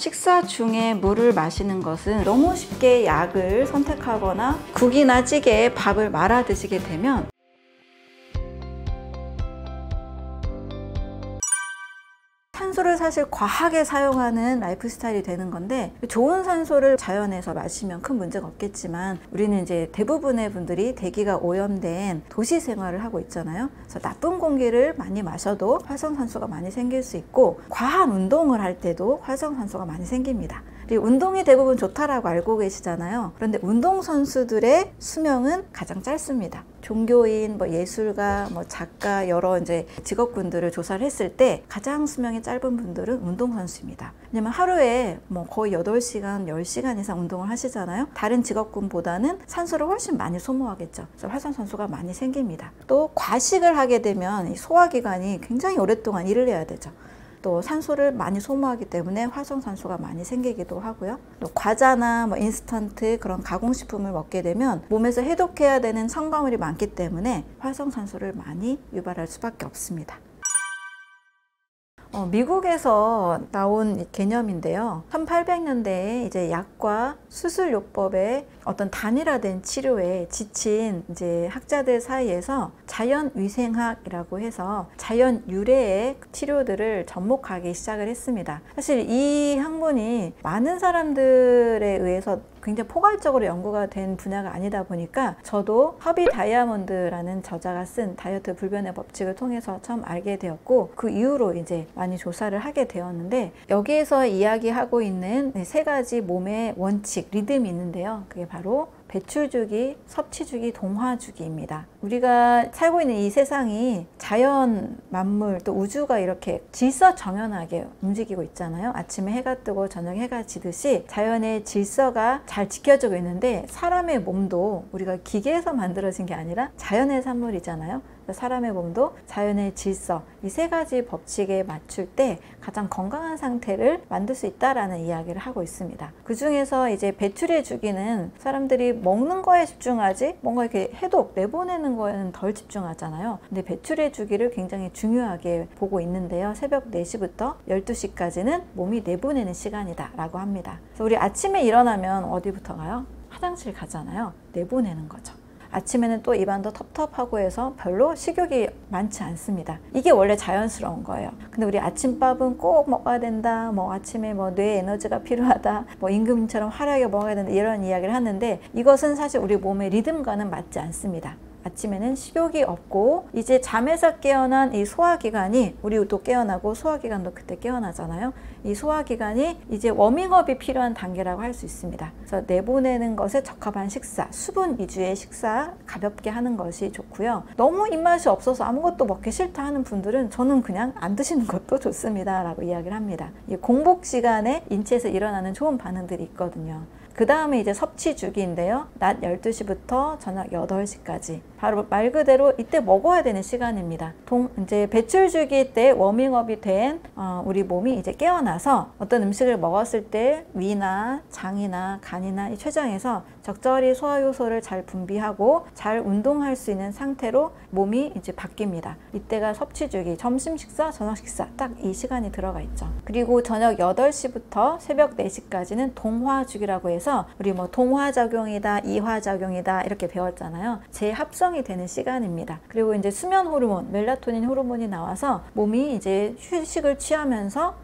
식사 중에 물을 마시는 것은 너무 쉽게 약을 선택하거나 국이나 찌개에 밥을 말아 드시게 되면 산소를 사실 과하게 사용하는 라이프 스타일이 되는 건데, 좋은 산소를 자연에서 마시면 큰 문제가 없겠지만 우리는 이제 대부분의 분들이 대기가 오염된 도시 생활을 하고 있잖아요. 그래서 나쁜 공기를 많이 마셔도 활성산소가 많이 생길 수 있고, 과한 운동을 할 때도 활성산소가 많이 생깁니다. 운동이 대부분 좋다라고 알고 계시잖아요. 그런데 운동선수들의 수명은 가장 짧습니다. 종교인, 예술가, 작가, 여러 이제 직업군들을 조사를 했을 때 가장 수명이 짧은 분들은 운동선수입니다. 왜냐면 하루에 거의 8시간, 10시간 이상 운동을 하시잖아요. 다른 직업군보다는 산소를 훨씬 많이 소모하겠죠. 그래서 활성산소가 많이 생깁니다. 또 과식을 하게 되면 이 소화기관이 굉장히 오랫동안 일을 해야 되죠. 또 산소를 많이 소모하기 때문에 활성산소가 많이 생기기도 하고요. 또 과자나 인스턴트 그런 가공식품을 먹게 되면 몸에서 해독해야 되는 첨가물이 많기 때문에 활성산소를 많이 유발할 수밖에 없습니다. 미국에서 나온 개념인데요. 1800년대에 이제 약과 수술요법의 어떤 단일화된 치료에 지친 이제 학자들 사이에서 자연위생학이라고 해서 자연 유래의 치료들을 접목하기 시작을 했습니다. 사실 이 학문이 많은 사람들에 의해서 굉장히 포괄적으로 연구가 된 분야가 아니다 보니까 저도 허비 다이아몬드라는 저자가 쓴 다이어트 불변의 법칙을 통해서 처음 알게 되었고, 그 이후로 이제 많이 조사를 하게 되었는데, 여기에서 이야기하고 있는 3가지 몸의 원칙, 리듬이 있는데요. 그게 바로 배출주기, 섭취주기, 동화주기입니다. 우리가 살고 있는 이 세상이 자연, 만물, 또 우주가 이렇게 질서정연하게 움직이고 있잖아요. 아침에 해가 뜨고 저녁에 해가 지듯이 자연의 질서가 잘 지켜지고 있는데, 사람의 몸도 우리가 기계에서 만들어진 게 아니라 자연의 산물이잖아요. 사람의 몸도 자연의 질서, 이 3가지 법칙에 맞출 때 가장 건강한 상태를 만들 수 있다라는 이야기를 하고 있습니다. 그 중에서 이제 배출의 주기는 사람들이 먹는 거에 집중하지 뭔가 이렇게 해독, 내보내는 거에는 덜 집중하잖아요. 근데 배출의 주기를 굉장히 중요하게 보고 있는데요. 새벽 4시부터 12시까지는 몸이 내보내는 시간이다 라고 합니다. 그래서 우리 아침에 일어나면 어디부터 가요? 화장실 가잖아요. 내보내는 거죠. 아침에는 또 입안도 텁텁하고 해서 별로 식욕이 많지 않습니다. 이게 원래 자연스러운 거예요. 근데 우리 아침밥은 꼭 먹어야 된다, 아침에 뇌 에너지가 필요하다, 임금님처럼 화려하게 먹어야 된다, 이런 이야기를 하는데, 이것은 사실 우리 몸의 리듬과는 맞지 않습니다. 아침에는 식욕이 없고 이제 잠에서 깨어난 이 소화기관이, 우리도 깨어나고 소화기관도 그때 깨어나잖아요. 이 소화기관이 이제 워밍업이 필요한 단계라고 할 수 있습니다. 그래서 내보내는 것에 적합한 식사, 수분 위주의 식사 가볍게 하는 것이 좋고요. 너무 입맛이 없어서 아무것도 먹기 싫다 하는 분들은 저는 그냥 안 드시는 것도 좋습니다 라고 이야기를 합니다. 이 공복 시간에 인체에서 일어나는 좋은 반응들이 있거든요. 그 다음에 이제 섭취주기인데요. 낮 12시부터 저녁 8시까지. 바로 말 그대로 이때 먹어야 되는 시간입니다. 이제 배출주기 때 워밍업이 된 우리 몸이 이제 깨어나서 어떤 음식을 먹었을 때 위나 장이나 간이나 이 췌장에서 적절히 소화효소를 잘 분비하고 잘 운동할 수 있는 상태로 몸이 이제 바뀝니다. 이때가 섭취주기, 점심 식사, 저녁 식사 딱 이 시간이 들어가 있죠. 그리고 저녁 8시부터 새벽 4시까지는 동화주기라고 해서 우리 동화작용이다, 이화작용이다 이렇게 배웠잖아요. 재합성이 되는 시간입니다. 그리고 이제 수면 호르몬, 멜라토닌 호르몬이 나와서 몸이 이제 휴식을 취하면서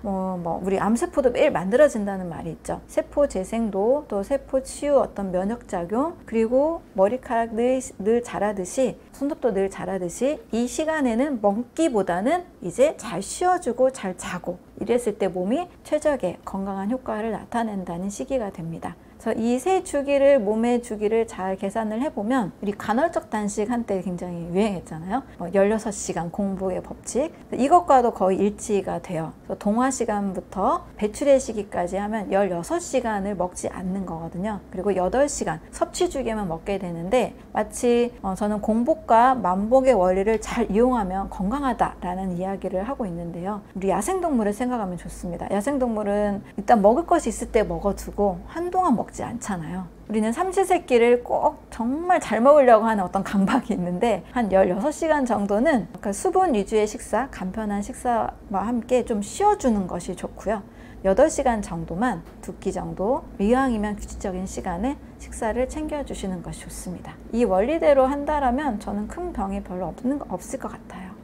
우리 암세포도 매일 만들어진다는 말이 있죠. 세포 재생도, 또 세포 치유, 어떤 면역작용, 그리고 머리카락 늘 자라듯이, 손톱도 늘 자라듯이 이 시간에는 먹기보다는 이제 잘 쉬어주고 잘 자고 이랬을 때 몸이 최적의 건강한 효과를 나타낸다는 시기가 됩니다. 그래서 이 3주기를, 몸의 주기를 잘 계산을 해보면, 우리 간헐적 단식 한때 굉장히 유행했잖아요. 16시간 공복의 법칙, 이것과도 거의 일치가 돼요. 그래서 동화 시간부터 배출의 시기까지 하면 16시간을 먹지 않는 거거든요. 그리고 8시간 섭취 주기만 먹게 되는데, 마치 저는 공복과 만복의 원리를 잘 이용하면 건강하다라는 이야기를 하고 있는데요. 우리 야생동물을 생각하면 좋습니다. 야생동물은 일단 먹을 것이 있을 때 먹어두고 한동안 먹지 않잖아요. 우리는 삼시세끼를 꼭 정말 잘 먹으려고 하는 어떤 강박이 있는데, 한 16시간 정도는 수분 위주의 식사, 간편한 식사와 함께 좀 쉬어주는 것이 좋고요. 8시간 정도만 2끼 정도 이왕이면 규칙적인 시간에 식사를 챙겨주시는 것이 좋습니다. 이 원리대로 한다라면 저는 큰 병이 별로 없을 것 같아요.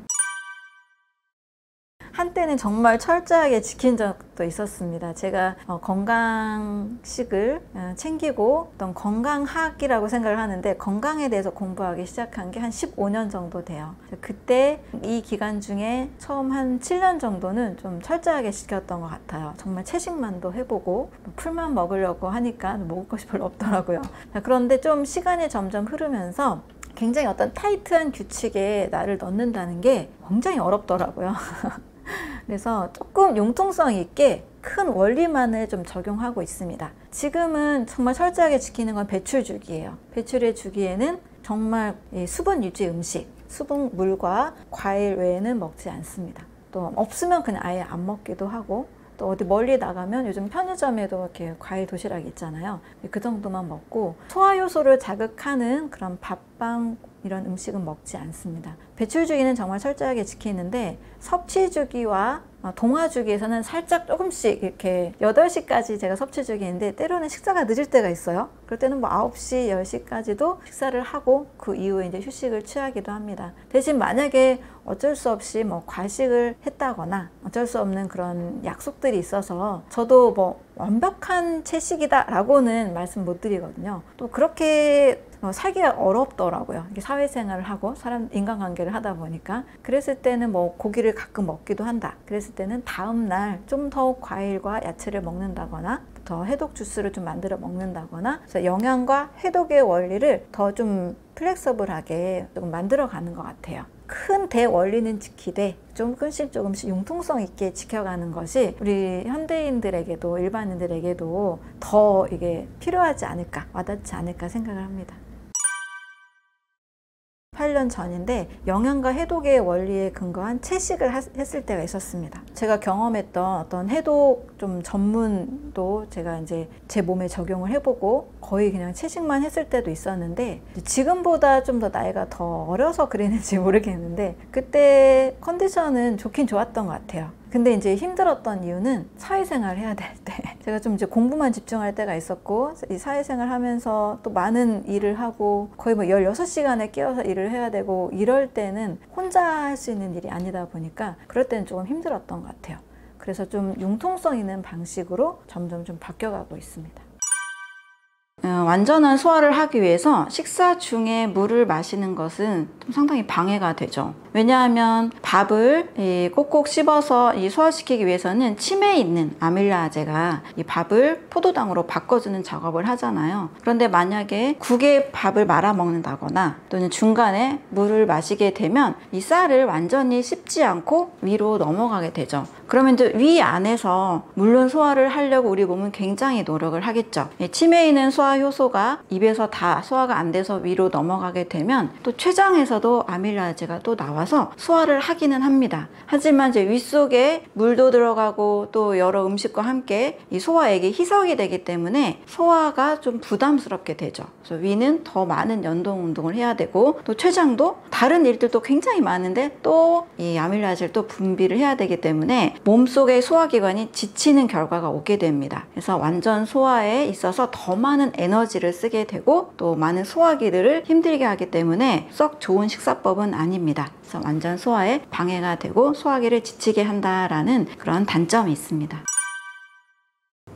한때는 정말 철저하게 지킨 적도 있었습니다. 제가 건강식을 챙기고 어떤 건강학이라고 생각을 하는데 건강에 대해서 공부하기 시작한 게 한 15년 정도 돼요. 그때 이 기간 중에 처음 한 7년 정도는 좀 철저하게 지켰던 것 같아요. 정말 채식만도 해보고 풀만 먹으려고 하니까 먹을 것이 별로 없더라고요. 그런데 좀 시간이 점점 흐르면서 굉장히 어떤 타이트한 규칙에 나를 넣는다는 게 굉장히 어렵더라고요. 그래서 조금 융통성 있게 큰 원리만을 좀 적용하고 있습니다. 지금은 정말 철저하게 지키는 건 배출 주기예요. 배출의 주기에는 정말 수분 유지 음식, 수분, 물과 과일 외에는 먹지 않습니다. 또 없으면 그냥 아예 안 먹기도 하고, 또 어디 멀리 나가면 요즘 편의점에도 이렇게 과일 도시락 있잖아요. 그 정도만 먹고 소화 효소를 자극하는 그런 밥빵 이런 음식은 먹지 않습니다. 배출 주기는 정말 철저하게 지키는데 섭취 주기와 동화 주기에서는 살짝 조금씩 이렇게 8시까지 제가 섭취 주기인데 때로는 식사가 늦을 때가 있어요. 그럴 때는 뭐 9시, 10시까지도 식사를 하고 그 이후에 이제 휴식을 취하기도 합니다. 대신 만약에 어쩔 수 없이 뭐 과식을 했다거나 어쩔 수 없는 그런 약속들이 있어서 저도 뭐 완벽한 채식이다 라고는 말씀 못 드리거든요. 또 그렇게 살기가 어렵더라고요. 이렇게 사회생활을 하고 인간관계를 하다 보니까. 그랬을 때는 뭐 고기를 가끔 먹기도 한다. 그랬을 때는 다음날 좀 더 과일과 야채를 먹는다거나 더 해독 주스를 좀 만들어 먹는다거나, 그래서 영양과 해독의 원리를 더 좀 플렉서블하게 조금 만들어 가는 것 같아요. 큰 대원리는 지키되 조금씩 융통성 있게 지켜가는 것이 우리 현대인들에게도 일반인들에게도 더 이게 필요하지 않을까, 와닿지 않을까 생각을 합니다. 8년 전인데 영양과 해독의 원리에 근거한 채식을 했을 때가 있었습니다. 제가 경험했던 어떤 해독 좀 전문도 제가 이제 제 몸에 적용을 해보고 거의 그냥 채식만 했을 때도 있었는데, 지금보다 좀 더 나이가 더 어려서 그랬는지 모르겠는데 그때 컨디션은 좋긴 좋았던 것 같아요. 근데 이제 힘들었던 이유는 사회생활을 해야 될 때 제가 좀 이제 공부만 집중할 때가 있었고, 이 사회생활 하면서 또 많은 일을 하고 거의 뭐 16시간에 끼어서 일을 해야 되고 이럴 때는 혼자 할 수 있는 일이 아니다 보니까 그럴 때는 조금 힘들었던 것 같아요. 그래서 좀 융통성 있는 방식으로 점점 좀 바뀌어가고 있습니다. 완전한 소화를 하기 위해서 식사 중에 물을 마시는 것은 좀 상당히 방해가 되죠. 왜냐하면 밥을 꼭꼭 씹어서 소화시키기 위해서는 침에 있는 아밀라제가 이 밥을 포도당으로 바꿔주는 작업을 하잖아요. 그런데 만약에 국에 밥을 말아 먹는다거나 또는 중간에 물을 마시게 되면 이 쌀을 완전히 씹지 않고 위로 넘어가게 되죠. 그러면 이제 위 안에서 물론 소화를 하려고 우리 몸은 굉장히 노력을 하겠죠. 침에 있는 소화 효소가 입에서 다 소화가 안 돼서 위로 넘어가게 되면 또 췌장에서도 아밀라제가 또 나와서 소화를 하기는 합니다. 하지만 이제 위 속에 물도 들어가고 또 여러 음식과 함께 이 소화액이 희석이 되기 때문에 소화가 좀 부담스럽게 되죠. 그래서 위는 더 많은 연동 운동을 해야 되고, 또 췌장도 다른 일들도 굉장히 많은데 또 이 아밀라제를 또 분비를 해야 되기 때문에 몸속의 소화기관이 지치는 결과가 오게 됩니다. 그래서 완전 소화에 있어서 더 많은 에너지를 쓰게 되고 또 많은 소화기들을 힘들게 하기 때문에 썩 좋은 식사법은 아닙니다. 그래서 완전 소화에 방해가 되고 소화기를 지치게 한다라는 그런 단점이 있습니다.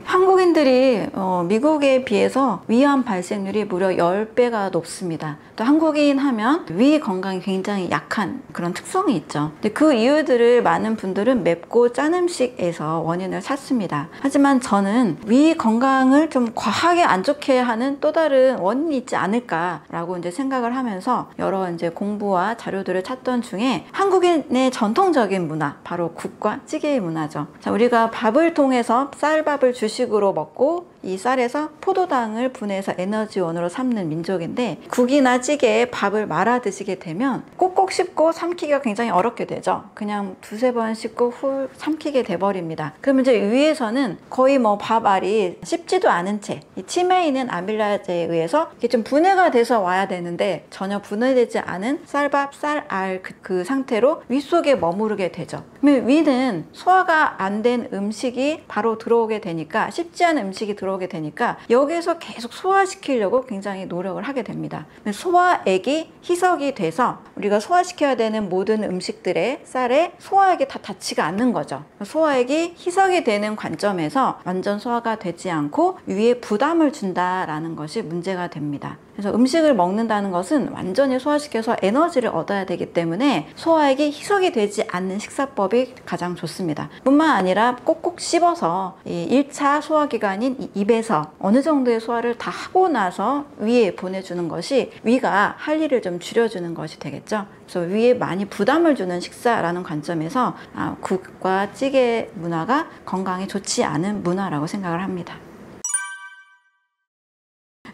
한국인들이 미국에 비해서 위암 발생률이 무려 10배가 높습니다. 또 한국인 하면 위 건강이 굉장히 약한 그런 특성이 있죠. 근데 그 이유들을 많은 분들은 맵고 짠 음식에서 원인을 찾습니다. 하지만 저는 위 건강을 좀 과하게 안 좋게 하는 또 다른 원인이 있지 않을까라고 이제 생각을 하면서 여러 이제 공부와 자료들을 찾던 중에 한국인의 전통적인 문화, 바로 국과 찌개의 문화죠. 자, 우리가 밥을 통해서 쌀밥을 주식으로 먹고 이 쌀에서 포도당을 분해해서 에너지원으로 삼는 민족인데 국이나 찌개에 밥을 말아 드시게 되면 꼭꼭 씹고 삼키기가 굉장히 어렵게 되죠. 그냥 두세 번 씹고 훌 삼키게 돼버립니다. 그러면 이제 위에서는 거의 뭐 밥알이 씹지도 않은 채 이 치매에 있는 아밀라제에 의해서 이게 좀 분해가 돼서 와야 되는데 전혀 분해되지 않은 쌀밥, 쌀알 그 상태로 위 속에 머무르게 되죠. 그러면 위는 소화가 안 된 음식이 바로 들어오게 되니까 씹지 않은 음식이 들어오게 되니까 여기에서 계속 소화시키려고 굉장히 노력을 하게 됩니다. 소화액이 희석이 돼서 우리가 소화시켜야 되는 모든 음식들의 쌀에 소화액이 다 닿지가 않는 거죠. 소화액이 희석이 되는 관점에서 완전 소화가 되지 않고 위에 부담을 준다라는 것이 문제가 됩니다. 그래서 음식을 먹는다는 것은 완전히 소화시켜서 에너지를 얻어야 되기 때문에 소화액이 희석이 되지 않는 식사법이 가장 좋습니다. 뿐만 아니라 꼭꼭 씹어서 이 1차 소화기관인 이 입에서 어느 정도의 소화를 다 하고 나서 위에 보내주는 것이 위가 할 일을 좀 줄여주는 것이 되겠죠. 그래서 위에 많이 부담을 주는 식사라는 관점에서 국과 찌개 문화가 건강에 좋지 않은 문화라고 생각을 합니다.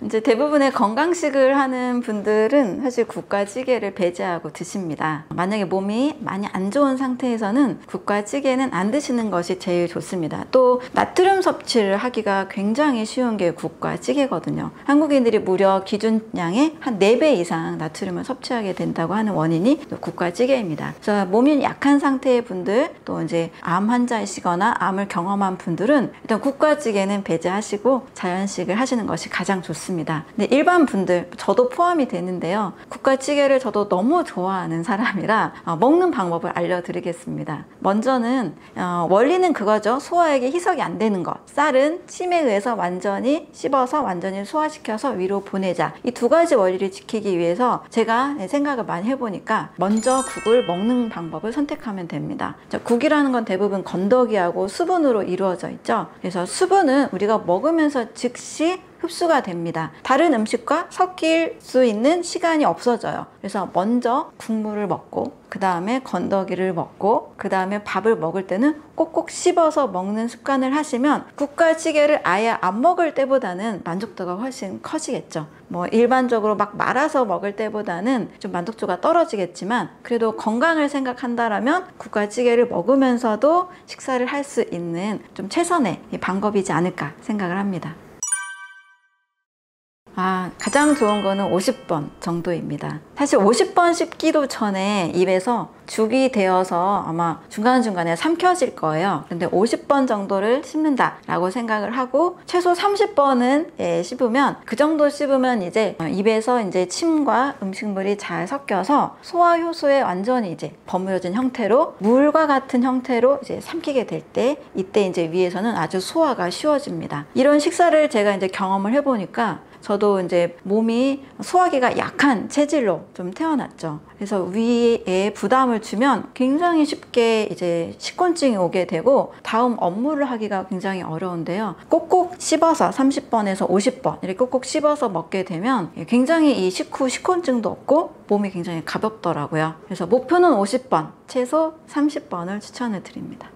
이제 대부분의 건강식을 하는 분들은 사실 국과 찌개를 배제하고 드십니다. 만약에 몸이 많이 안 좋은 상태에서는 국과 찌개는 안 드시는 것이 제일 좋습니다. 또 나트륨 섭취를 하기가 굉장히 쉬운 게 국과 찌개거든요. 한국인들이 무려 기준량의 한 4배 이상 나트륨을 섭취하게 된다고 하는 원인이 국과 찌개입니다. 그래서 몸이 약한 상태의 분들, 또 이제 암 환자이시거나 암을 경험한 분들은 일단 국과 찌개는 배제하시고 자연식을 하시는 것이 가장 좋습니다. 근데 일반 분들, 저도 포함이 되는데요. 국과 찌개를 저도 너무 좋아하는 사람이라 먹는 방법을 알려드리겠습니다. 먼저는 원리는 그거죠. 소화액이 희석이 안 되는 것. 쌀은 침에 의해서 완전히 씹어서 완전히 소화시켜서 위로 보내자. 이 두 가지 원리를 지키기 위해서 제가 생각을 많이 해보니까 먼저 국을 먹는 방법을 선택하면 됩니다. 국이라는 건 대부분 건더기하고 수분으로 이루어져 있죠. 그래서 수분은 우리가 먹으면서 즉시 흡수가 됩니다. 다른 음식과 섞일 수 있는 시간이 없어져요. 그래서 먼저 국물을 먹고 그 다음에 건더기를 먹고 그 다음에 밥을 먹을 때는 꼭꼭 씹어서 먹는 습관을 하시면 국과 찌개를 아예 안 먹을 때보다는 만족도가 훨씬 커지겠죠. 뭐 일반적으로 막 말아서 먹을 때보다는 좀 만족도가 떨어지겠지만 그래도 건강을 생각한다라면 국과 찌개를 먹으면서도 식사를 할 수 있는 좀 최선의 방법이지 않을까 생각을 합니다. 가장 좋은 거는 50번 정도입니다. 사실 50번 씹기도 전에 입에서 죽이 되어서 아마 중간중간에 삼켜질 거예요. 근데 50번 정도를 씹는다 라고 생각을 하고 최소 30번은 씹으면 그 정도 씹으면 이제 입에서 이제 침과 음식물이 잘 섞여서 소화 효소에 완전히 이제 버무려진 형태로 물과 같은 형태로 이제 삼키게 될 때 이때 이제 위에서는 아주 소화가 쉬워집니다. 이런 식사를 제가 이제 경험을 해보니까 저도 이제 몸이 소화기가 약한 체질로 좀 태어났죠. 그래서 위에 부담을 주면 굉장히 쉽게 이제 식곤증이 오게 되고 다음 업무를 하기가 굉장히 어려운데요. 꼭꼭 씹어서 30번에서 50번 이렇게 꼭꼭 씹어서 먹게 되면 굉장히 이 식후 식곤증도 없고 몸이 굉장히 가볍더라고요. 그래서 목표는 50번, 최소 30번을 추천을 드립니다.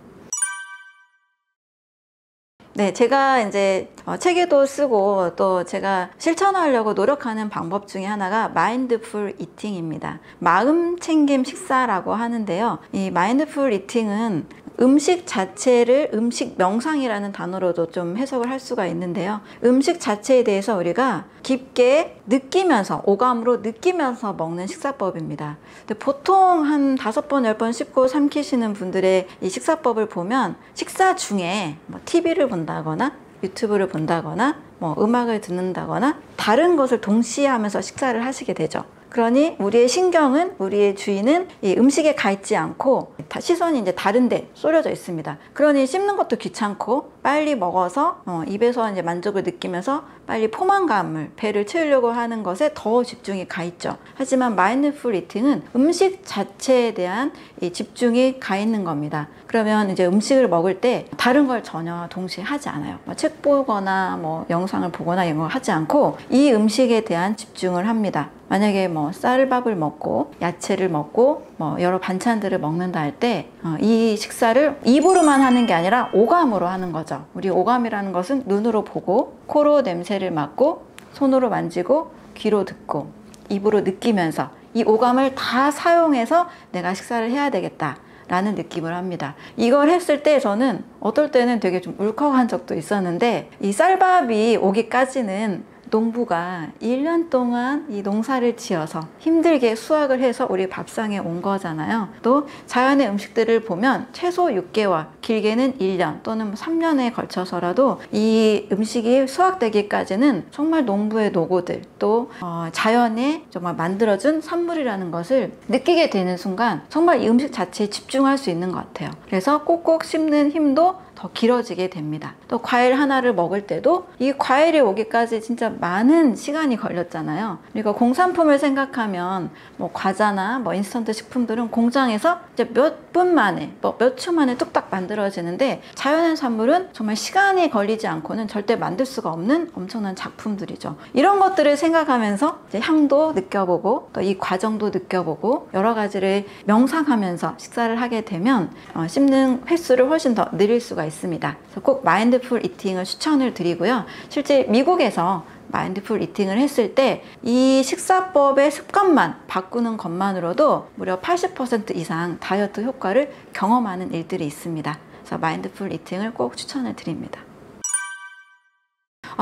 네, 제가 이제 책에도 쓰고 또 제가 실천하려고 노력하는 방법 중에 하나가 마인드풀 이팅입니다. 마음 챙김 식사라고 하는데요. 이 마인드풀 이팅은 음식 자체를 음식 명상이라는 단어로도 좀 해석을 할 수가 있는데요. 음식 자체에 대해서 우리가 깊게 느끼면서 오감으로 느끼면서 먹는 식사법입니다. 근데 보통 한 5번, 10번 씹고 삼키시는 분들의 이 식사법을 보면 식사 중에 뭐 TV를 본다거나 유튜브를 본다거나 뭐 음악을 듣는다거나 다른 것을 동시에 하면서 식사를 하시게 되죠. 그러니 우리의 신경은, 우리의 주의는 이 음식에 가 있지 않고 시선이 이제 다른 데 쏠려져 있습니다. 그러니 씹는 것도 귀찮고 빨리 먹어서 입에서 이제 만족을 느끼면서 빨리 포만감을, 배를 채우려고 하는 것에 더 집중이 가 있죠. 하지만 마인드풀 이팅은 음식 자체에 대한 이 집중이 가 있는 겁니다. 그러면 이제 음식을 먹을 때 다른 걸 전혀 동시에 하지 않아요. 뭐 책 보거나 뭐 영상을 보거나 이런 걸 하지 않고 이 음식에 대한 집중을 합니다. 만약에 뭐 쌀밥을 먹고 야채를 먹고 뭐 여러 반찬들을 먹는다 할 때 이 식사를 입으로만 하는 게 아니라 오감으로 하는 거죠. 거죠. 우리 오감이라는 것은 눈으로 보고, 코로 냄새를 맡고, 손으로 만지고, 귀로 듣고, 입으로 느끼면서 이 오감을 다 사용해서 내가 식사를 해야 되겠다 라는 느낌을 합니다. 이걸 했을 때 저는 어떨 때는 되게 좀 울컥한 적도 있었는데, 이 쌀밥이 오기까지는 농부가 1년 동안 이 농사를 지어서 힘들게 수확을 해서 우리 밥상에 온 거잖아요. 또 자연의 음식들을 보면 최소 6개월, 길게는 1년 또는 3년에 걸쳐서라도 이 음식이 수확되기까지는 정말 농부의 노고들, 또 자연에 정말 만들어준 산물이라는 것을 느끼게 되는 순간 정말 이 음식 자체에 집중할 수 있는 것 같아요. 그래서 꼭꼭 씹는 힘도 더 길어지게 됩니다. 또 과일 하나를 먹을 때도 이 과일이 오기까지 진짜 많은 시간이 걸렸잖아요. 그러니까 공산품을 생각하면 뭐 과자나 뭐 인스턴트 식품들은 공장에서 이제 몇 분 만에, 뭐 몇 초 만에 뚝딱 만들어지는데, 자연의 산물은 정말 시간이 걸리지 않고는 절대 만들 수가 없는 엄청난 작품들이죠. 이런 것들을 생각하면서 이제 향도 느껴보고 또 이 과정도 느껴보고 여러 가지를 명상하면서 식사를 하게 되면 씹는 횟수를 훨씬 더 늘릴 수가 있습니다. 그래서 꼭 마인드풀 이팅을 추천을 드리고요. 실제 미국에서 마인드풀 이팅을 했을 때 이 식사법의 습관만 바꾸는 것만으로도 무려 80% 이상 다이어트 효과를 경험하는 일들이 있습니다. 그래서 마인드풀 이팅을 꼭 추천을 드립니다.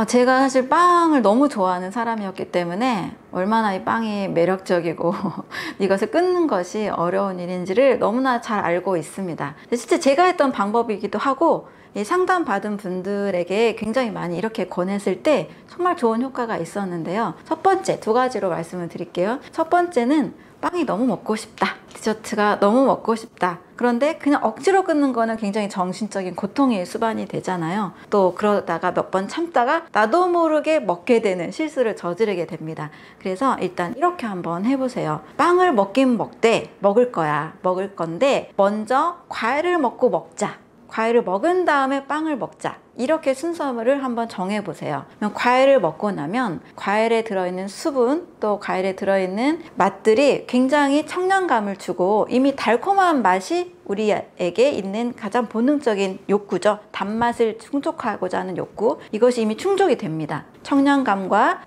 제가 사실 빵을 너무 좋아하는 사람이었기 때문에 얼마나 이 빵이 매력적이고 이것을 끊는 것이 어려운 일인지를 너무나 잘 알고 있습니다. 실제 제가 했던 방법이기도 하고, 상담받은 분들에게 굉장히 많이 이렇게 권했을 때 정말 좋은 효과가 있었는데요. 첫 번째, 2가지로 말씀을 드릴게요. 첫 번째는 빵이 너무 먹고 싶다, 디저트가 너무 먹고 싶다. 그런데 그냥 억지로 끊는 거는 굉장히 정신적인 고통의 수반이 되잖아요. 또 그러다가 몇 번 참다가 나도 모르게 먹게 되는 실수를 저지르게 됩니다. 그래서 일단 이렇게 한번 해보세요. 빵을 먹긴 먹을 거야, 먹을 건데 먼저 과일을 먹고 먹자, 과일을 먹은 다음에 빵을 먹자, 이렇게 순서를 한번 정해보세요. 과일을 먹고 나면 과일에 들어있는 수분, 또 과일에 들어있는 맛들이 굉장히 청량감을 주고 이미 달콤한 맛이 우리에게 있는 가장 본능적인 욕구죠. 단맛을 충족하고자 하는 욕구, 이것이 이미 충족이 됩니다. 청량감과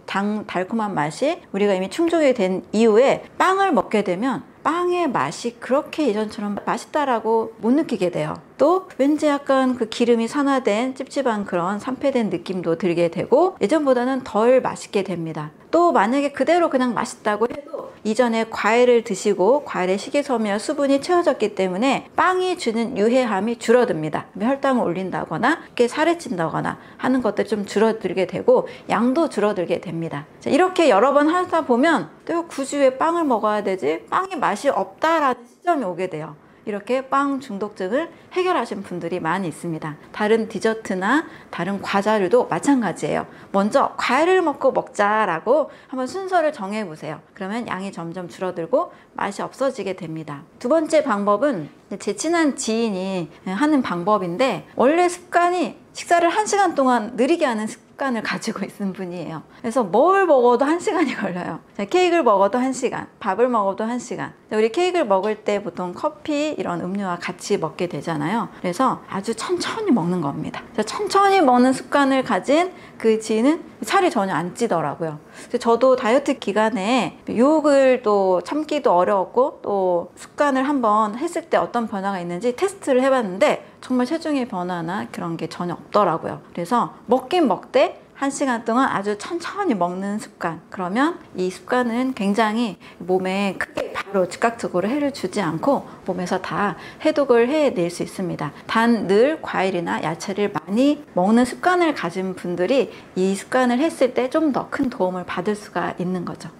달콤한 맛이 우리가 이미 충족이 된 이후에 빵을 먹게 되면 빵의 맛이 그렇게 예전처럼 맛있다라고 못 느끼게 돼요. 또 왠지 약간 그 기름이 산화된 찝찝한 그런 산패된 느낌도 들게 되고 예전보다는 덜 맛있게 됩니다. 또 만약에 그대로 그냥 맛있다고 해도 이전에 과일을 드시고 과일의 식이섬유와 수분이 채워졌기 때문에 빵이 주는 유해함이 줄어듭니다. 혈당을 올린다거나 살이 찐다거나 하는 것들이 좀 줄어들게 되고 양도 줄어들게 됩니다. 자, 이렇게 여러 번 하다 보면 또 굳이 왜 빵을 먹어야 되지? 빵이 맛이 없다라는 시점이 오게 돼요. 이렇게 빵 중독증을 해결하신 분들이 많이 있습니다. 다른 디저트나 다른 과자류도 마찬가지예요. 먼저 과일을 먹고 먹자라고 한번 순서를 정해보세요. 그러면 양이 점점 줄어들고 맛이 없어지게 됩니다. 2번째 방법은 제 친한 지인이 하는 방법인데, 원래 습관이 식사를 1시간 동안 느리게 하는 습관을 가지고 있는 분이에요. 그래서 뭘 먹어도 1시간이 걸려요. 케이크를 먹어도 1시간, 밥을 먹어도 1시간. 우리 케이크를 먹을 때 보통 커피 이런 음료와 같이 먹게 되잖아요. 그래서 아주 천천히 먹는 겁니다. 천천히 먹는 습관을 가진 그 지인은 살이 전혀 안 찌더라고요. 저도 다이어트 기간에 유혹을 또 참기도 어려웠고, 또 습관을 한번 했을 때 어떤 변화가 있는지 테스트를 해봤는데 정말 체중의 변화나 그런 게 전혀 없더라고요. 그래서 먹긴 먹되 1시간 동안 아주 천천히 먹는 습관, 그러면 이 습관은 굉장히 몸에 크게 바로 즉각적으로 해를 주지 않고 몸에서 다 해독을 해낼 수 있습니다. 단 늘 과일이나 야채를 많이 먹는 습관을 가진 분들이 이 습관을 했을 때 좀 더 큰 도움을 받을 수가 있는 거죠.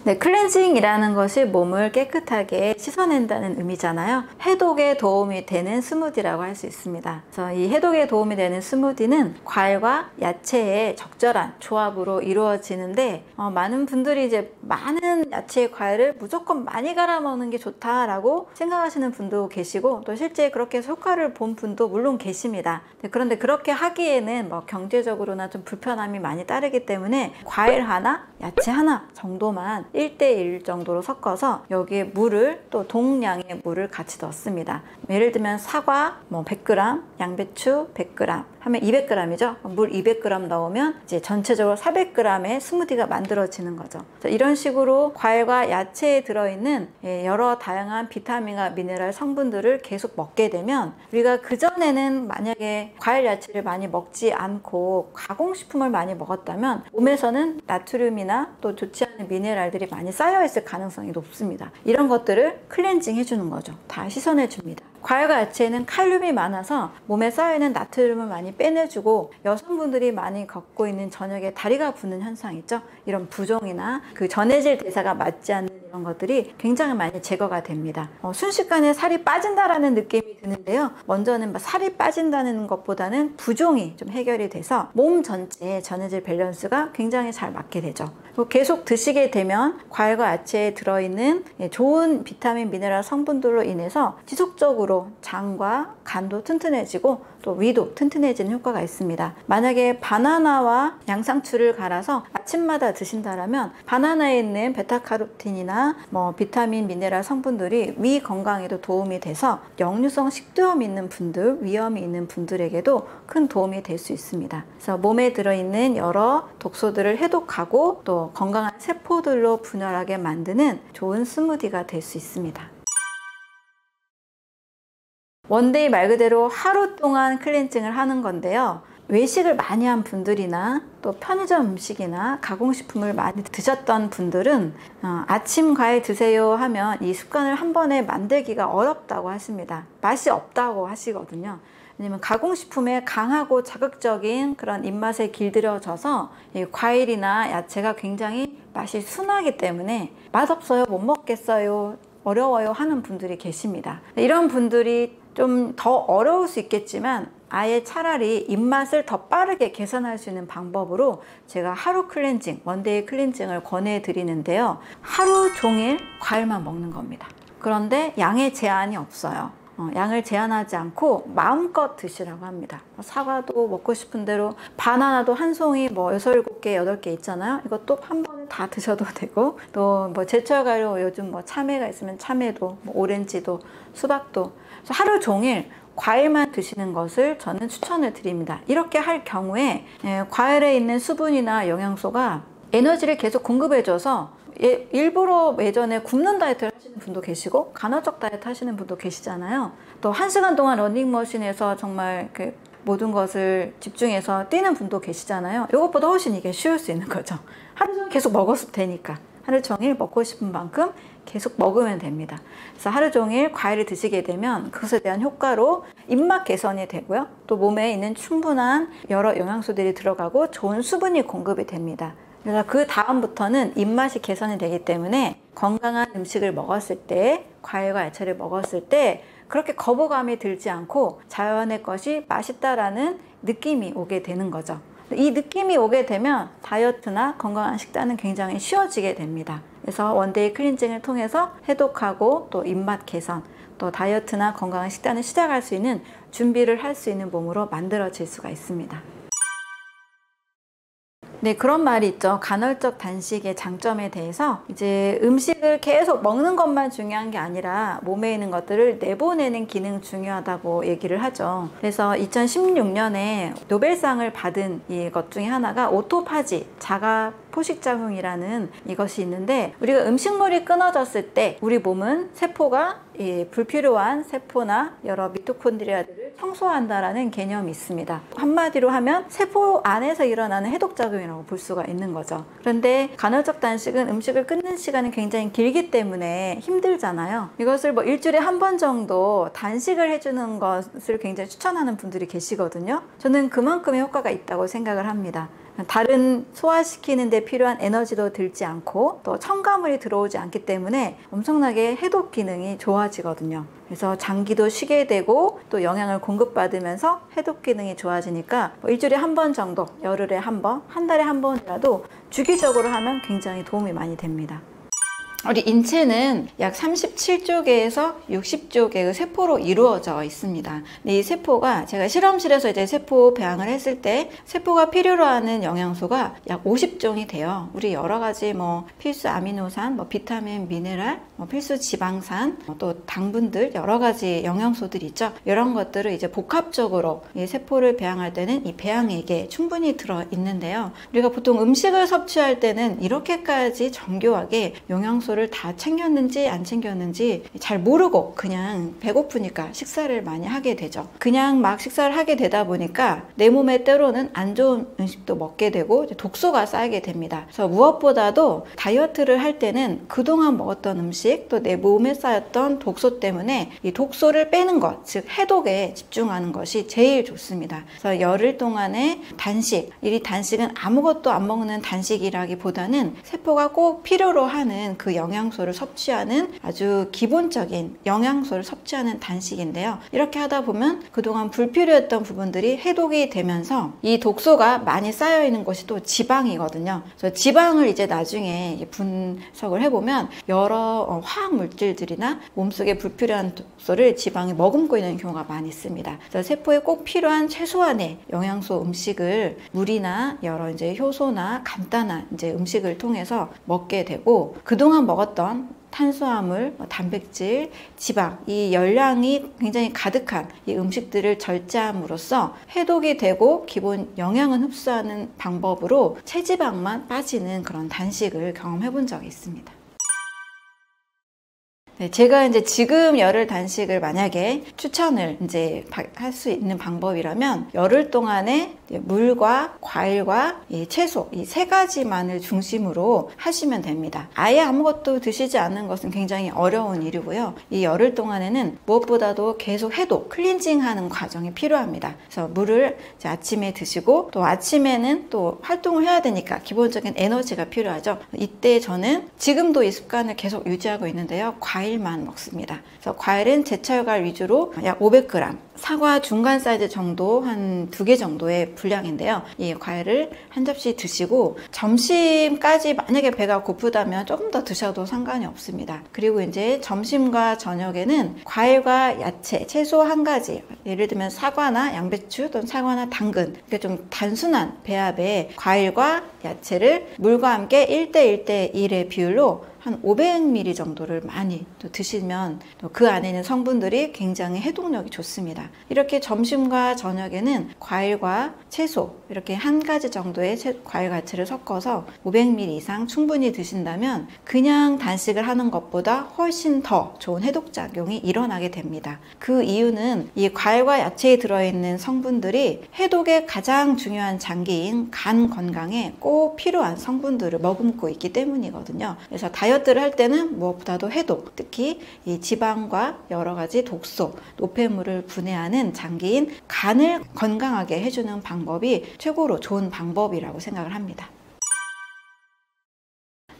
네, 클렌징이라는 것이 몸을 깨끗하게 씻어낸다는 의미잖아요. 해독에 도움이 되는 스무디라고 할 수 있습니다. 그래서 이 해독에 도움이 되는 스무디는 과일과 야채의 적절한 조합으로 이루어지는데, 많은 분들이 이제 많은 야채 과일을 무조건 많이 갈아 먹는 게 좋다라고 생각하시는 분도 계시고, 또 실제 그렇게 해서 효과를 본 분도 물론 계십니다. 그런데 그렇게 하기에는 뭐 경제적으로나 좀 불편함이 많이 따르기 때문에 과일 하나, 야채 하나 정도만 1대1 정도로 섞어서 여기에 물을 또 동량의 물을 같이 넣습니다. 예를 들면 사과 뭐 100g, 양배추 100g 하면 200g이죠. 물 200g 넣으면 이제 전체적으로 400g의 스무디가 만들어지는 거죠. 이런 식으로 과일과 야채에 들어있는 여러 다양한 비타민과 미네랄 성분들을 계속 먹게 되면 우리가 그전에는 만약에 과일 야채를 많이 먹지 않고 가공식품을 많이 먹었다면 몸에서는 나트륨이나 또 좋지 않은 미네랄들이 많이 쌓여 있을 가능성이 높습니다. 이런 것들을 클렌징 해주는 거죠. 다 씻어내 줍니다. 과일과 야채에는 칼륨이 많아서 몸에 쌓여있는 나트륨을 많이 빼내주고 여성분들이 많이 겪고 있는 저녁에 다리가 붓는 현상 있죠? 이런 부종이나 그 전해질 대사가 맞지 않는 이런 것들이 굉장히 많이 제거가 됩니다. 순식간에 살이 빠진다라는 느낌이 드는데요. 먼저는 살이 빠진다는 것보다는 부종이 좀 해결이 돼서 몸 전체의 전해질 밸런스가 굉장히 잘 맞게 되죠. 계속 드시게 되면 과일과 야채에 들어있는 좋은 비타민, 미네랄 성분들로 인해서 지속적으로 장과 간도 튼튼해지고 또 위도 튼튼해지는 효과가 있습니다. 만약에 바나나와 양상추를 갈아서 아침마다 드신다라면 바나나에 있는 베타카로틴이나 뭐 비타민, 미네랄 성분들이 위 건강에도 도움이 돼서 역류성 식도염 있는 분들, 위염이 있는 분들에게도 큰 도움이 될 수 있습니다. 그래서 몸에 들어있는 여러 독소들을 해독하고 또 건강한 세포들로 분열하게 만드는 좋은 스무디가 될 수 있습니다. 원데이 말 그대로 하루 동안 클렌징을 하는 건데요. 외식을 많이 한 분들이나 또 편의점 음식이나 가공식품을 많이 드셨던 분들은 아침 과일 드세요 하면 이 습관을 한 번에 만들기가 어렵다고 하십니다. 맛이 없다고 하시거든요. 왜냐면 가공식품에 강하고 자극적인 그런 입맛에 길들여져서 이 과일이나 야채가 굉장히 맛이 순하기 때문에 맛없어요, 못 먹겠어요, 어려워요 하는 분들이 계십니다. 이런 분들이 좀 더 어려울 수 있겠지만 아예 차라리 입맛을 더 빠르게 개선할 수 있는 방법으로 제가 하루 클렌징, 원데이 클렌징을 권해드리는데요. 하루 종일 과일만 먹는 겁니다. 그런데 양의 제한이 없어요. 양을 제한하지 않고 마음껏 드시라고 합니다. 사과도 먹고 싶은 대로, 바나나도 한 송이 뭐 6, 7개, 8개 있잖아요. 이것도 한 번에 다 드셔도 되고, 또 뭐 제철 과일로 요즘 뭐 참외가 있으면 참외도, 뭐 오렌지도, 수박도, 하루 종일 과일만 드시는 것을 저는 추천을 드립니다. 이렇게 할 경우에 과일에 있는 수분이나 영양소가 에너지를 계속 공급해줘서 일부러 예전에 굶는 다이어트를 하시는 분도 계시고 간헐적 다이어트 하시는 분도 계시잖아요. 또 1시간 동안 러닝머신에서 정말 모든 것을 집중해서 뛰는 분도 계시잖아요. 이것보다 훨씬 이게 쉬울 수 있는 거죠. 하루 종일 계속 먹어도 되니까. 하루 종일 먹고 싶은 만큼 계속 먹으면 됩니다. 그래서 하루 종일 과일을 드시게 되면 그것에 대한 효과로 입맛 개선이 되고요. 또 몸에 있는 충분한 여러 영양소들이 들어가고 좋은 수분이 공급이 됩니다. 그래서 그 다음부터는 입맛이 개선이 되기 때문에 건강한 음식을 먹었을 때, 과일과 야채를 먹었을 때 그렇게 거부감이 들지 않고 자연의 것이 맛있다라는 느낌이 오게 되는 거죠. 이 느낌이 오게 되면 다이어트나 건강한 식단은 굉장히 쉬워지게 됩니다. 그래서 원데이 클렌징을 통해서 해독하고 또 입맛 개선, 또 다이어트나 건강한 식단을 시작할 수 있는 준비를 할 수 있는 몸으로 만들어질 수가 있습니다. 네, 그런 말이 있죠. 간헐적 단식의 장점에 대해서 이제 음식을 계속 먹는 것만 중요한 게 아니라 몸에 있는 것들을 내보내는 기능 중요하다고 얘기를 하죠. 그래서 2016년에 노벨상을 받은 이것 중에 하나가 오토파지, 자가 포식작용이라는 이것이 있는데, 우리가 음식물이 끊어졌을 때 우리 몸은 세포가 불필요한 세포나 여러 미토콘드리아들을 청소한다라는 개념이 있습니다. 한마디로 하면 세포 안에서 일어나는 해독작용이라고 볼 수가 있는 거죠. 그런데 간헐적 단식은 음식을 끊는 시간이 굉장히 길기 때문에 힘들잖아요. 이것을 뭐 일주일에 한 번 정도 단식을 해주는 것을 굉장히 추천하는 분들이 계시거든요. 저는 그만큼의 효과가 있다고 생각을 합니다. 다른 소화시키는 데 필요한 에너지도 들지 않고 또 첨가물이 들어오지 않기 때문에 엄청나게 해독 기능이 좋아지거든요. 그래서 장기도 쉬게 되고 또 영양을 공급받으면서 해독 기능이 좋아지니까 일주일에 한 번 정도, 열흘에 한 번, 한 달에 한 번이라도 주기적으로 하면 굉장히 도움이 많이 됩니다. 우리 인체는 약 37조 개에서 60조 개의 세포로 이루어져 있습니다. 근데 이 세포가 제가 실험실에서 이제 세포 배양을 했을 때 세포가 필요로 하는 영양소가 약 50종이 돼요. 우리 여러 가지 뭐 필수 아미노산, 뭐 비타민, 미네랄, 뭐 필수 지방산, 또 당분들 여러 가지 영양소들이 있죠. 이런 것들을 이제 복합적으로 이 세포를 배양할 때는 이 배양액에 충분히 들어 있는데요. 우리가 보통 음식을 섭취할 때는 이렇게까지 정교하게 영양소를 다 챙겼는지 안 챙겼는지 잘 모르고 그냥 배고프니까 식사를 많이 하게 되죠. 그냥 막 식사를 하게 되다 보니까 내 몸에 때로는 안 좋은 음식도 먹게 되고 독소가 쌓이게 됩니다. 그래서 무엇보다도 다이어트를 할 때는 그동안 먹었던 음식 또 내 몸에 쌓였던 독소 때문에 이 독소를 빼는 것, 즉 해독에 집중하는 것이 제일 좋습니다. 그래서 열흘 동안의 단식, 이 단식은 아무것도 안 먹는 단식이라기보다는 세포가 꼭 필요로 하는 그 영양소를 섭취하는 아주 기본적인 영양소를 섭취하는 단식인데요. 이렇게 하다 보면 그동안 불필요했던 부분들이 해독이 되면서 이 독소가 많이 쌓여 있는 것이 또 지방이거든요. 그래서 지방을 이제 나중에 분석을 해보면 여러 화학 물질들이나 몸속에 불필요한 독소를 지방이 머금고 있는 경우가 많이 있습니다. 그래서 세포에 꼭 필요한 최소한의 영양소 음식을 물이나 여러 이제 효소나 간단한 이제 음식을 통해서 먹게 되고 그동안 먹었던 탄수화물, 단백질, 지방, 이 열량이 굉장히 가득한 이 음식들을 절제함으로써 해독이 되고 기본 영양은 흡수하는 방법으로 체지방만 빠지는 그런 단식을 경험해 본 적이 있습니다. 네, 제가 이제 지금 열흘 단식을 만약에 추천을 이제 할 수 있는 방법이라면 열흘 동안에 물과 과일과 이 채소 이 세 가지만을 중심으로 하시면 됩니다. 아예 아무것도 드시지 않는 것은 굉장히 어려운 일이고요. 이 열흘 동안에는 무엇보다도 계속 해독, 클렌징하는 과정이 필요합니다. 그래서 물을 이제 아침에 드시고 또 아침에는 또 활동을 해야 되니까 기본적인 에너지가 필요하죠. 이때 저는 지금도 이 습관을 계속 유지하고 있는데요. 과일만 먹습니다. 그래서 과일은 제철과일 위주로 약 500g, 사과 중간 사이즈 정도 한 2개 정도의 분량인데요. 이 과일을 한 접시 드시고 점심까지 만약에 배가 고프다면 조금 더 드셔도 상관이 없습니다. 그리고 이제 점심과 저녁에는 과일과 야채, 채소 한 가지, 예를 들면 사과나 양배추 또는 사과나 당근, 이렇게 좀 단순한 배합의 과일과 야채를 물과 함께 1:1:1의 비율로 한 500ml 정도를 많이 또 드시면 또 그 안에 있는 성분들이 굉장히 해독력이 좋습니다. 이렇게 점심과 저녁에는 과일과 채소 이렇게 한 가지 정도의 과일과 야채를 섞어서 500ml 이상 충분히 드신다면 그냥 단식을 하는 것보다 훨씬 더 좋은 해독작용이 일어나게 됩니다. 그 이유는 이 과일과 야채에 들어있는 성분들이 해독의 가장 중요한 장기인 간 건강에 꼭 필요한 성분들을 머금고 있기 때문이거든요. 그래서 다이어트를 할 때는 무엇보다도 해독, 특히 이 지방과 여러 가지 독소, 노폐물을 분해하는 장기인 간을 건강하게 해주는 방법이 최고로 좋은 방법이라고 생각을 합니다.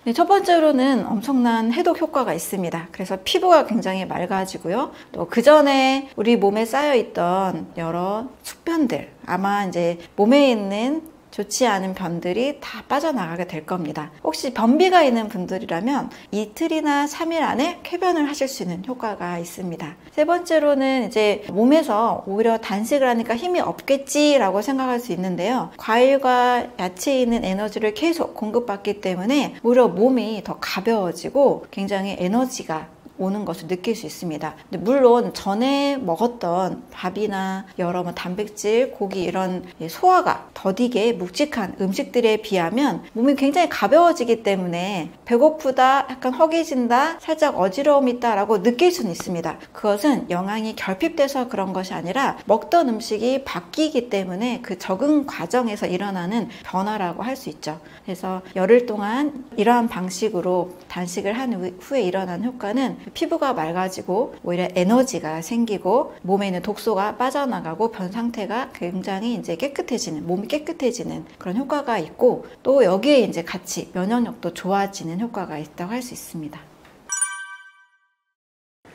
네, 첫 번째로는 엄청난 해독 효과가 있습니다. 그래서 피부가 굉장히 맑아지고요. 또 그 전에 우리 몸에 쌓여있던 여러 숙변들, 아마 이제 몸에 있는 좋지 않은 변들이 다 빠져나가게 될 겁니다. 혹시 변비가 있는 분들이라면 이틀이나 3일 안에 쾌변을 하실 수 있는 효과가 있습니다. 세 번째로는 이제 몸에서 오히려 단식을 하니까 힘이 없겠지라고 생각할 수 있는데요. 과일과 야채에 있는 에너지를 계속 공급받기 때문에 오히려 몸이 더 가벼워지고 굉장히 에너지가 오는 것을 느낄 수 있습니다. 근데 물론 전에 먹었던 밥이나 여러 단백질, 고기 이런 소화가 더디게 묵직한 음식들에 비하면 몸이 굉장히 가벼워지기 때문에 배고프다, 약간 허기진다, 살짝 어지러움이 있다 라고 느낄 수는 있습니다. 그것은 영양이 결핍돼서 그런 것이 아니라 먹던 음식이 바뀌기 때문에 그 적응 과정에서 일어나는 변화라고 할 수 있죠. 그래서 열흘 동안 이러한 방식으로 단식을 한 후에 일어난 효과는 피부가 맑아지고 오히려 에너지가 생기고 몸에 있는 독소가 빠져나가고 변 상태가 굉장히 이제 깨끗해지는, 몸이 깨끗해지는 그런 효과가 있고 또 여기에 이제 같이 면역력도 좋아지는 효과가 있다고 할 수 있습니다.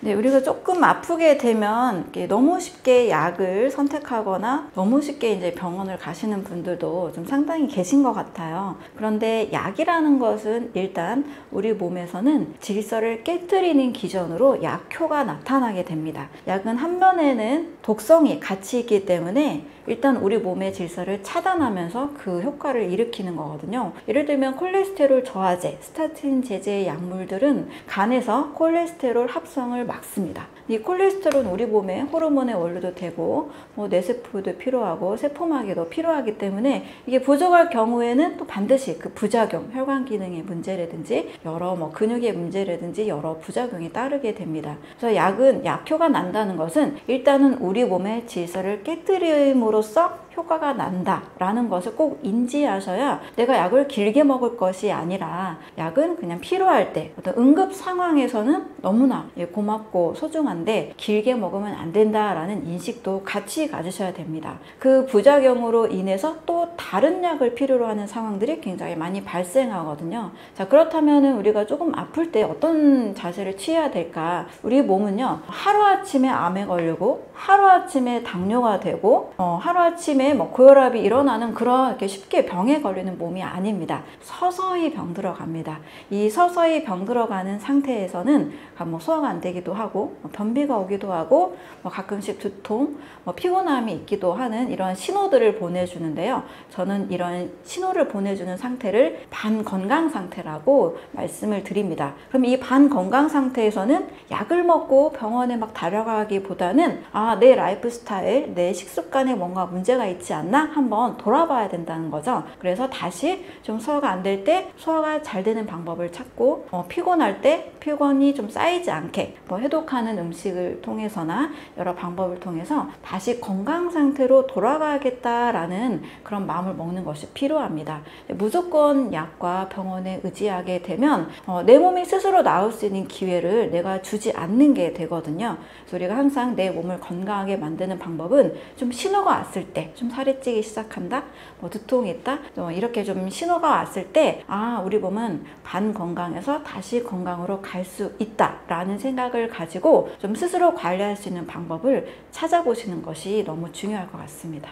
네, 우리가 조금 아프게 되면 너무 쉽게 약을 선택하거나 너무 쉽게 이제 병원을 가시는 분들도 좀 상당히 계신 것 같아요. 그런데 약이라는 것은 일단 우리 몸에서는 질서를 깨뜨리는 기전으로 약효가 나타나게 됩니다. 약은 한면에는 독성이 같이 있기 때문에 일단 우리 몸의 질서를 차단하면서 그 효과를 일으키는 거거든요. 예를 들면 콜레스테롤 저하제, 스타틴 제제의 약물들은 간에서 콜레스테롤 합성을 막습니다. 이 콜레스테롤은 우리 몸의 호르몬의 원료도 되고 뇌세포도 필요하고 세포막에도 필요하기 때문에 이게 부족할 경우에는 또 반드시 그 부작용, 혈관 기능의 문제라든지 여러 근육의 문제라든지 여러 부작용이 따르게 됩니다. 그래서 약은 약효가 난다는 것은 일단은 우리 몸의 질서를 깨뜨림으로써 효과가 난다라는 것을 꼭 인지하셔야 내가 약을 길게 먹을 것이 아니라 약은 그냥 필요할 때 어떤 응급 상황에서는 너무나 고맙고 소중한데 길게 먹으면 안 된다라는 인식도 같이 가지셔야 됩니다. 그 부작용으로 인해서 또 다른 약을 필요로 하는 상황들이 굉장히 많이 발생하거든요. 자, 그렇다면 우리가 조금 아플 때 어떤 자세를 취해야 될까? 우리 몸은요, 하루아침에 암에 걸리고 하루아침에 당뇨가 되고 하루아침에 고혈압이 일어나는 그런 이렇게 쉽게 병에 걸리는 몸이 아닙니다. 서서히 병들어 갑니다. 이 서서히 병들어 가는 상태에서는 소화가 안 되기도 하고 변비가 오기도 하고 가끔씩 두통, 피곤함이 있기도 하는 이런 신호들을 보내주는데요. 저는 이런 신호를 보내주는 상태를 반건강 상태라고 말씀을 드립니다. 그럼 이 반건강 상태에서는 약을 먹고 병원에 달아가기보다는 내 라이프 스타일, 내 식습관에 뭔가 문제가 있지 않나 한번 돌아봐야 된다는 거죠. 그래서 다시 좀 소화가 안 될 때 소화가 잘 되는 방법을 찾고 피곤할 때 피곤이 좀 쌓이지 않게 해독하는 음식을 통해서나 여러 방법을 통해서 다시 건강 상태로 돌아가야겠다라는 그런 마음을 먹는 것이 필요합니다. 무조건 약과 병원에 의지하게 되면 내 몸이 스스로 나을 수 있는 기회를 내가 주지 않는 게 되거든요. 그래서 우리가 항상 내 몸을 건강하게 만드는 방법은 좀 신호가 왔을 때, 좀 살이 찌기 시작한다, 두통이 있다, 이렇게 좀 신호가 왔을 때 우리 몸은 반건강에서 다시 건강으로 갈 수 있다라는 생각을 가지고 좀 스스로 관리할 수 있는 방법을 찾아보시는 것이 너무 중요할 것 같습니다.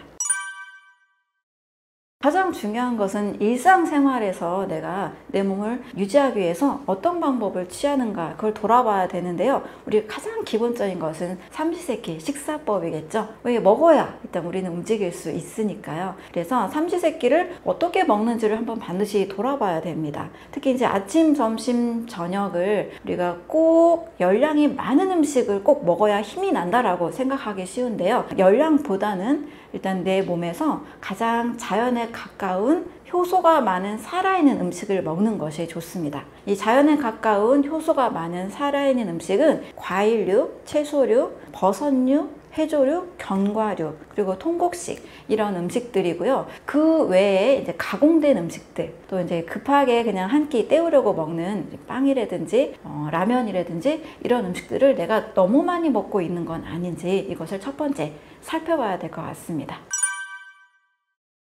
가장 중요한 것은 일상생활에서 내가 내 몸을 유지하기 위해서 어떤 방법을 취하는가, 그걸 돌아봐야 되는데요. 우리 가장 기본적인 것은 삼시세끼 식사법이겠죠. 왜 먹어야 일단 우리는 움직일 수 있으니까요. 그래서 삼시세끼를 어떻게 먹는지를 한번 반드시 돌아봐야 됩니다. 특히 이제 아침, 점심, 저녁을 우리가 꼭 열량이 많은 음식을 꼭 먹어야 힘이 난다라고 생각하기 쉬운데요. 열량보다는 일단 내 몸에서 가장 자연에 가까운 효소가 많은 살아있는 음식을 먹는 것이 좋습니다. 이 자연에 가까운 효소가 많은 살아있는 음식은 과일류, 채소류, 버섯류, 해조류, 견과류, 그리고 통곡식 이런 음식들이고요. 그 외에 이제 가공된 음식들, 또 이제 급하게 그냥 한 끼 때우려고 먹는 빵이라든지 라면이라든지 이런 음식들을 내가 너무 많이 먹고 있는 건 아닌지 이것을 첫 번째 살펴봐야 될 것 같습니다.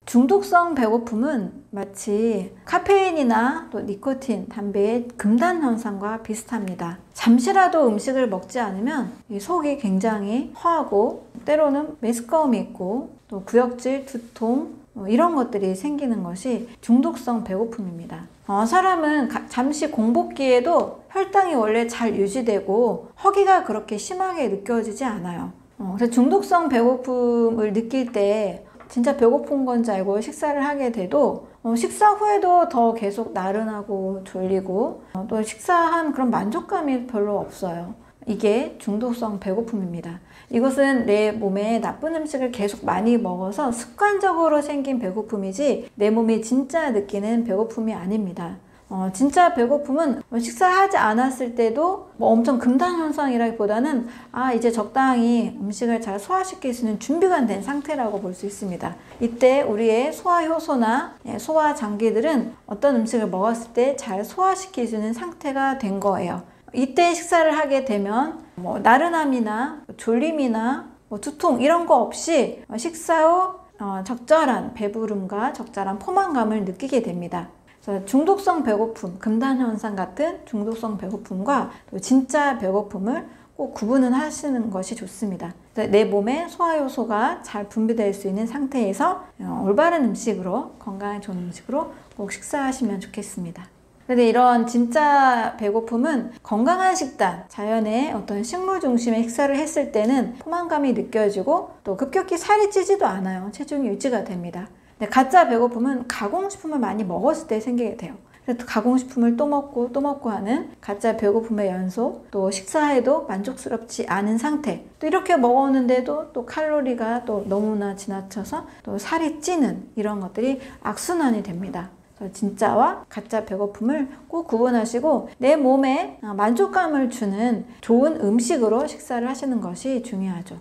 중독성 배고픔은 마치 카페인이나 또 니코틴, 담배의 금단 현상과 비슷합니다. 잠시라도 음식을 먹지 않으면 속이 굉장히 허하고 때로는 메스꺼움이 있고 또 구역질, 두통 이런 것들이 생기는 것이 중독성 배고픔입니다. 사람은 잠시 공복기에도 혈당이 원래 잘 유지되고 허기가 그렇게 심하게 느껴지지 않아요. 그래서 중독성 배고픔을 느낄 때 진짜 배고픈 건지 알고 식사를 하게 돼도 식사 후에도 더 계속 나른하고 졸리고 또 식사한 그런 만족감이 별로 없어요. 이게 중독성 배고픔입니다. 이것은 내 몸에 나쁜 음식을 계속 많이 먹어서 습관적으로 생긴 배고픔이지 내 몸이 진짜 느끼는 배고픔이 아닙니다. 진짜 배고픔은 식사하지 않았을 때도 엄청 금단 현상이라기보다는 이제 적당히 음식을 잘 소화시킬 수 있는 준비가 된 상태라고 볼 수 있습니다. 이때 우리의 소화 효소나 소화 장기들은 어떤 음식을 먹었을 때 잘 소화시킬 수 있는 상태가 된 거예요. 이때 식사를 하게 되면 나른함이나 졸림이나 두통 이런 거 없이 식사 후 적절한 배부름과 적절한 포만감을 느끼게 됩니다. 그래서 중독성 배고픔, 금단 현상 같은 중독성 배고픔과 또 진짜 배고픔을 꼭 구분은 하시는 것이 좋습니다. 내 몸에 소화효소가 잘 분비될 수 있는 상태에서 올바른 음식으로, 건강에 좋은 음식으로 꼭 식사하시면 좋겠습니다. 근데 이런 진짜 배고픔은 건강한 식단, 자연의 어떤 식물 중심의 식사를 했을 때는 포만감이 느껴지고 또 급격히 살이 찌지도 않아요. 체중이 유지가 됩니다. 근데 가짜 배고픔은 가공식품을 많이 먹었을 때 생기게 돼요. 그래서 가공식품을 또 먹고 하는 가짜 배고픔의 연속, 또 식사에도 만족스럽지 않은 상태, 또 이렇게 먹었는데도 또 칼로리가 또 너무나 지나쳐서 또 살이 찌는 이런 것들이 악순환이 됩니다. 진짜와 가짜 배고픔을 꼭 구분하시고 내 몸에 만족감을 주는 좋은 음식으로 식사를 하시는 것이 중요하죠.